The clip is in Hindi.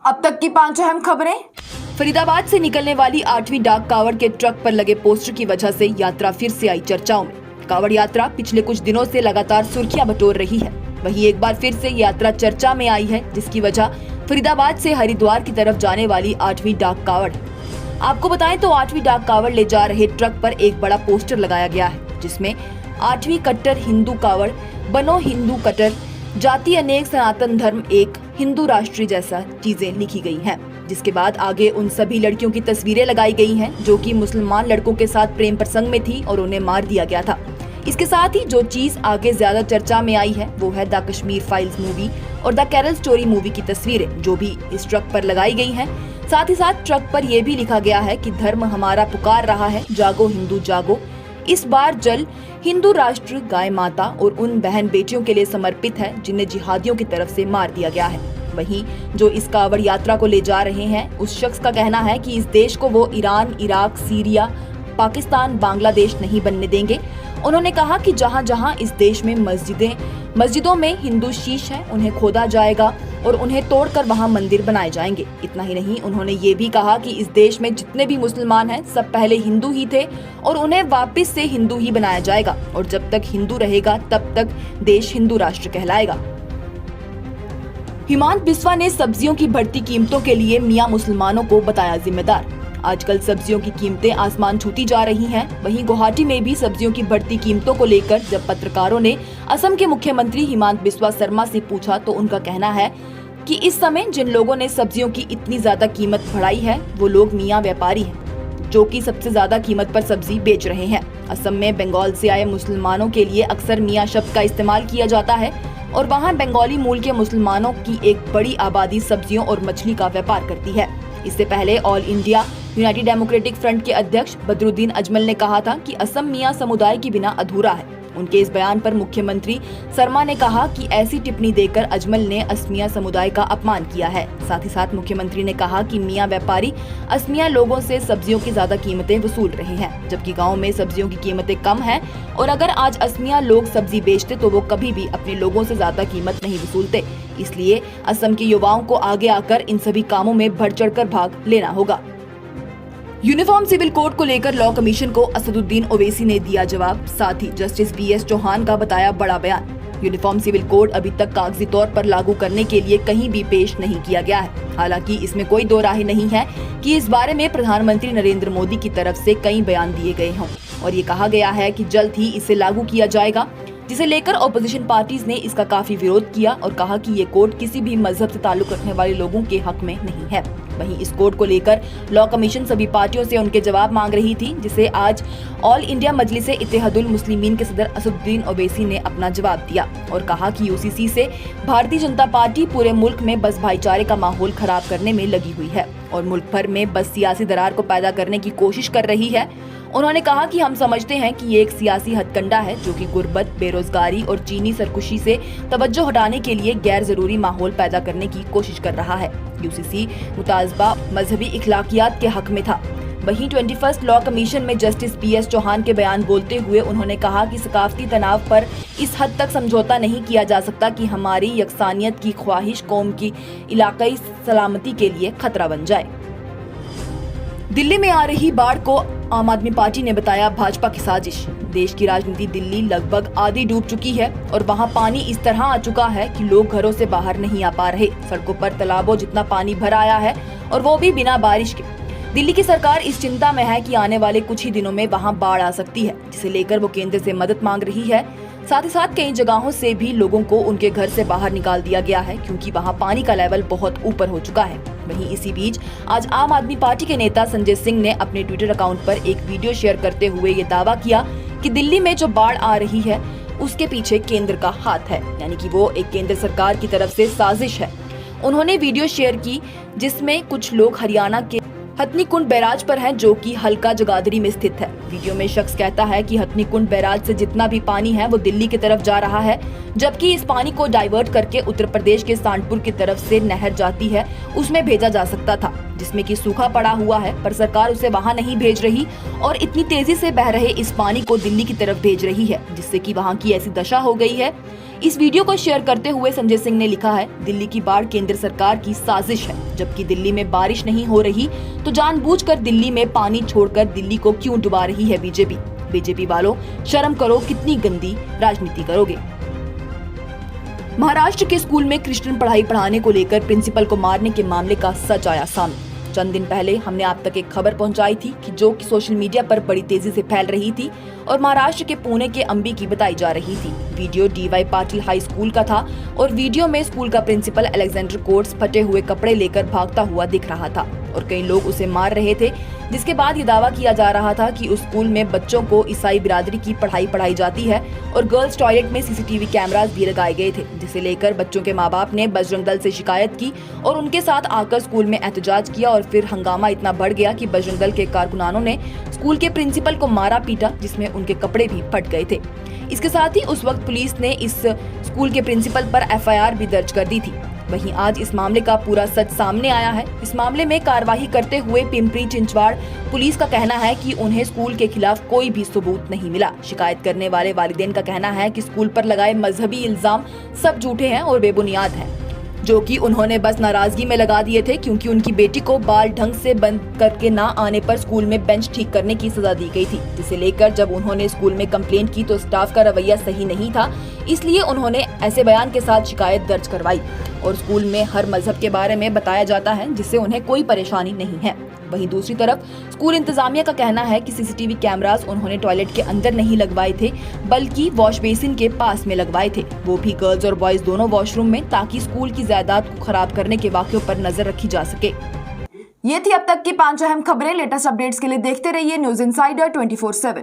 अब तक की 5 अहम खबरें। फरीदाबाद से निकलने वाली 8वीं डाक कावड़ के ट्रक पर लगे पोस्टर की वजह से यात्रा फिर से आई चर्चाओं में। कावड़ यात्रा पिछले कुछ दिनों से लगातार सुर्खियां बटोर रही है। वहीं एक बार फिर से यात्रा चर्चा में आई है, जिसकी वजह फरीदाबाद से हरिद्वार की तरफ जाने वाली 8वीं डाक कावड़ है। आपको बताएं तो 8वीं डाक कावड़ ले जा रहे ट्रक पर एक बड़ा पोस्टर लगाया गया है, जिसमें 8वीं कट्टर हिंदू कावड़, बनो हिंदू कट्टर, जाति अनेक, सनातन धर्म एक, हिंदू राष्ट्रीय जैसा चीजें लिखी गई हैं। जिसके बाद आगे उन सभी लड़कियों की तस्वीरें लगाई गई हैं जो कि मुसलमान लड़कों के साथ प्रेम प्रसंग में थी और उन्हें मार दिया गया था। इसके साथ ही जो चीज आगे ज्यादा चर्चा में आई है वो है द कश्मीर फाइल्स मूवी और द केरल स्टोरी मूवी की तस्वीरें, जो भी इस ट्रक पर लगाई गई हैं। साथ ही साथ ट्रक पर यह भी लिखा गया है कि धर्म हमारा पुकार रहा है, जागो हिंदू जागो। इस बार जल हिंदू राष्ट्र, गाय माता और उन बहन बेटियों के लिए समर्पित है जिन्हें जिहादियों की तरफ से मार दिया गया है। वहीं जो इस कावड़ यात्रा को ले जा रहे हैं, उस शख्स का कहना है कि इस देश को वो Iran, Iraq, Syria, Pakistan, Bangladesh नहीं बनने देंगे। उन्होंने कहा कि जहां जहां इस देश में मस्जिदों में हिंदू शीश हैं, उन्हें खोदा जाएगा और उन्हें तोड़कर वहां मंदिर बनाए जाएंगे। इतना ही नहीं, उन्होंने ये भी कहा कि इस देश में जितने भी मुसलमान हैं सब पहले हिंदू ही थे और उन्हें वापस से हिंदू ही बनाया जाएगा और जब तक हिंदू रहेगा तब तक देश हिंदू राष्ट्र कहलाएगा। हिमांत बिस्वा ने सब्जियों की बढ़ती कीमतों के लिए मियां मुसलमानों को बताया जिम्मेदार। आजकल सब्जियों की कीमतें आसमान छूती जा रही हैं। वहीं गुवाहाटी में भी सब्जियों की बढ़ती कीमतों को लेकर जब पत्रकारों ने असम के मुख्यमंत्री हिमांत बिस्वा शर्मा से पूछा तो उनका कहना है कि इस समय जिन लोगों ने सब्जियों की इतनी ज्यादा कीमत बढ़ाई है वो लोग मियां व्यापारी हैं, जो कि सबसे ज्यादा कीमत पर सब्जी बेच रहे हैं। असम में बंगाल से आए मुसलमानों के लिए अक्सर मियां शब्द का इस्तेमाल किया जाता है और वहाँ बंगाली मूल के मुसलमानों की एक बड़ी आबादी सब्जियों और मछली का व्यापार करती है। इससे पहले all India United democratic front के अध्यक्ष बदरुद्दीन अजमल ने कहा था कि असम मियां समुदाय के बिना अधूरा है। उनके इस बयान पर मुख्यमंत्री शर्मा ने कहा कि ऐसी टिप्पणी देकर अजमल ने असमिया समुदाय का अपमान किया है। साथ ही साथ मुख्यमंत्री ने कहा कि मियां व्यापारी असमिया लोगों से सब्जियों की ज्यादा कीमतें वसूल रहे हैं, जबकि गाँव में सब्जियों की कीमतें कम है और अगर आज असमिया लोग सब्जी बेचते तो वो कभी भी अपने लोगों से ज्यादा कीमत नहीं वसूलते। इसलिए असम के युवाओं को आगे आकर इन सभी कामों में बढ़ चढ़कर भाग लेना होगा। यूनिफॉर्म सिविल कोड को लेकर लॉ कमीशन को असदुद्दीन ओवैसी ने दिया जवाब। साथ ही जस्टिस BS चौहान का बताया बड़ा बयान। यूनिफॉर्म सिविल कोड अभी तक कागजी तौर पर लागू करने के लिए कहीं भी पेश नहीं किया गया है। हालांकि इसमें कोई दो राय नहीं है कि इस बारे में प्रधानमंत्री नरेंद्र मोदी की तरफ से कई बयान दिए गए हों और ये कहा गया है कि जल्द ही इसे लागू किया जाएगा, जिसे लेकर ऑपोजिशन पार्टीज ने इसका काफी विरोध किया और कहा कि ये कोड किसी भी मजहब से ताल्लुक रखने वाले लोगों के हक में नहीं है। वहीं इस कोड को लेकर लॉ कमीशन सभी पार्टियों से उनके जवाब मांग रही थी, जिसे आज ऑल इंडिया मजलिसे इत्तेहादुल मुस्लिमीन के सदर असदुद्दीन ओवैसी ने अपना जवाब दिया और कहा कि UCC से भारतीय जनता पार्टी पूरे मुल्क में बस भाईचारे का माहौल खराब करने में लगी हुई है और मुल्क भर में बस सियासी दरार को पैदा करने की कोशिश कर रही है। उन्होंने कहा कि हम समझते हैं कि ये एक सियासी हथकंडा है जो कि गुर्बत, बेरोजगारी और चीनी सरकुशी से तवज्जो हटाने के लिए गैर जरूरी माहौल पैदा करने की कोशिश कर रहा है। UCC मुताज़बा मजहबी इखलाकियात के हक में था। वहीं 21st लॉ कमीशन में जस्टिस BS चौहान के बयान बोलते हुए उन्होंने कहा कि सकाफती तनाव पर इस हद तक समझौता नहीं किया जा सकता कि हमारी यकसानियत की ख्वाहिश कौम की इलाकाई सलामती के लिए खतरा बन जाए। दिल्ली में आ रही बाढ़ को आम आदमी पार्टी ने बताया भाजपा की साजिश। देश की राजनीति दिल्ली लगभग आधी डूब चुकी है और वहां पानी इस तरह आ चुका है कि लोग घरों से बाहर नहीं आ पा रहे। सड़कों पर तालाबों जितना पानी भर आया है और वो भी बिना बारिश के। दिल्ली की सरकार इस चिंता में है कि आने वाले कुछ ही दिनों में वहां बाढ़ आ सकती है, जिसे लेकर वो केंद्र से मदद मांग रही है। साथ ही साथ कई जगहों से भी लोगों को उनके घर से बाहर निकाल दिया गया है क्योंकि वहां पानी का लेवल बहुत ऊपर हो चुका है। वहीं इसी बीच आज आम आदमी पार्टी के नेता संजय सिंह ने अपने ट्विटर अकाउंट पर एक वीडियो शेयर करते हुए ये दावा किया कि दिल्ली में जो बाढ़ आ रही है उसके पीछे केंद्र का हाथ है, यानी कि वो एक केंद्र सरकार की तरफ से साजिश है। उन्होंने वीडियो शेयर की जिसमें कुछ लोग हरियाणा के हथनी कुंड बैराज पर हैं, जो कि हल्का जगाधरी में स्थित है। वीडियो में शख्स कहता है कि हथनी कुंड बैराज से जितना भी पानी है वो दिल्ली की तरफ जा रहा है, जबकि इस पानी को डाइवर्ट करके उत्तर प्रदेश के सांडपुर की तरफ से नहर जाती है उसमें भेजा जा सकता था, जिसमें कि सूखा पड़ा हुआ है, पर सरकार उसे वहां नहीं भेज रही और इतनी तेजी से बह रहे इस पानी को दिल्ली की तरफ भेज रही है, जिससे कि वहां की ऐसी दशा हो गई है। इस वीडियो को शेयर करते हुए संजय सिंह ने लिखा है, दिल्ली की बाढ़ केंद्र सरकार की साजिश है। जबकि दिल्ली में बारिश नहीं हो रही तो जानबूझकर दिल्ली में पानी छोड़कर दिल्ली को क्यों डुबा रही है बीजेपी। बीजेपी वालों, शर्म करो, कितनी गंदी राजनीति करोगे। महाराष्ट्र के स्कूल में क्रिश्चियन पढ़ाई पढ़ाने को लेकर प्रिंसिपल को मारने के मामले का सच आया सामने। चंद दिन पहले हमने आप तक एक खबर पहुंचाई थी कि जो कि सोशल मीडिया पर बड़ी तेजी से फैल रही थी और महाराष्ट्र के पुणे के अंबी की बताई जा रही थी। Video DY Patil high school का था और वीडियो में स्कूल का प्रिंसिपल अलेक्जेंडर कोर्ट्स फटे हुए कपड़े लेकर भागता हुआ दिख रहा था और कई लोग उसे मार रहे थे, जिसके बाद ये दावा किया जा रहा था कि उस स्कूल में बच्चों को ईसाई बिरादरी की पढ़ाई पढ़ाई जाती है और गर्ल्स टॉयलेट में सीसीटीवी कैमरास भी लगाए गए थे, जिसे लेकर बच्चों के माँ बाप ने बजरंग दल से शिकायत की और उनके साथ आकर स्कूल में एहतजाज किया और फिर हंगामा इतना बढ़ गया कि बजरंग दल के कारकुनानों ने स्कूल के प्रिंसिपल को मारा पीटा, जिसमें उनके कपड़े भी फट गए थे। इसके साथ ही उस वक्त पुलिस ने इस स्कूल के प्रिंसिपल पर एफआईआर भी दर्ज कर दी थी। वहीं आज इस मामले का पूरा सच सामने आया है। इस मामले में कार्रवाई करते हुए पिंपरी चिंचवाड़ पुलिस का कहना है कि उन्हें स्कूल के खिलाफ कोई भी सबूत नहीं मिला। शिकायत करने वाले वालिदैन का कहना है कि स्कूल पर लगाए मजहबी इल्जाम सब झूठे हैं और बेबुनियाद हैं, जो कि उन्होंने बस नाराजगी में लगा दिए थे क्योंकि उनकी बेटी को बाल ढंग से बंद करके ना आने पर स्कूल में बेंच ठीक करने की सजा दी गई थी, जिसे लेकर जब उन्होंने स्कूल में कंप्लेंट की तो स्टाफ का रवैया सही नहीं था, इसलिए उन्होंने ऐसे बयान के साथ शिकायत दर्ज करवाई और स्कूल में हर मजहब के बारे में बताया जाता है, जिससे उन्हें कोई परेशानी नहीं है। वहीं दूसरी तरफ स्कूल इंतजामिया का कहना है कि सीसीटीवी कैमरास उन्होंने टॉयलेट के अंदर नहीं लगवाए थे, बल्कि वॉश बेसिन के पास में लगवाए थे, वो भी गर्ल्स और बॉयज दोनों वॉशरूम में, ताकि स्कूल की जायदाद को खराब करने के वाक़यों पर नजर रखी जा सके। ये थी अब तक की 5 अहम खबरें। लेटेस्ट अपडेट्स के लिए देखते रहिए न्यूज़ इनसाइडर 24/7।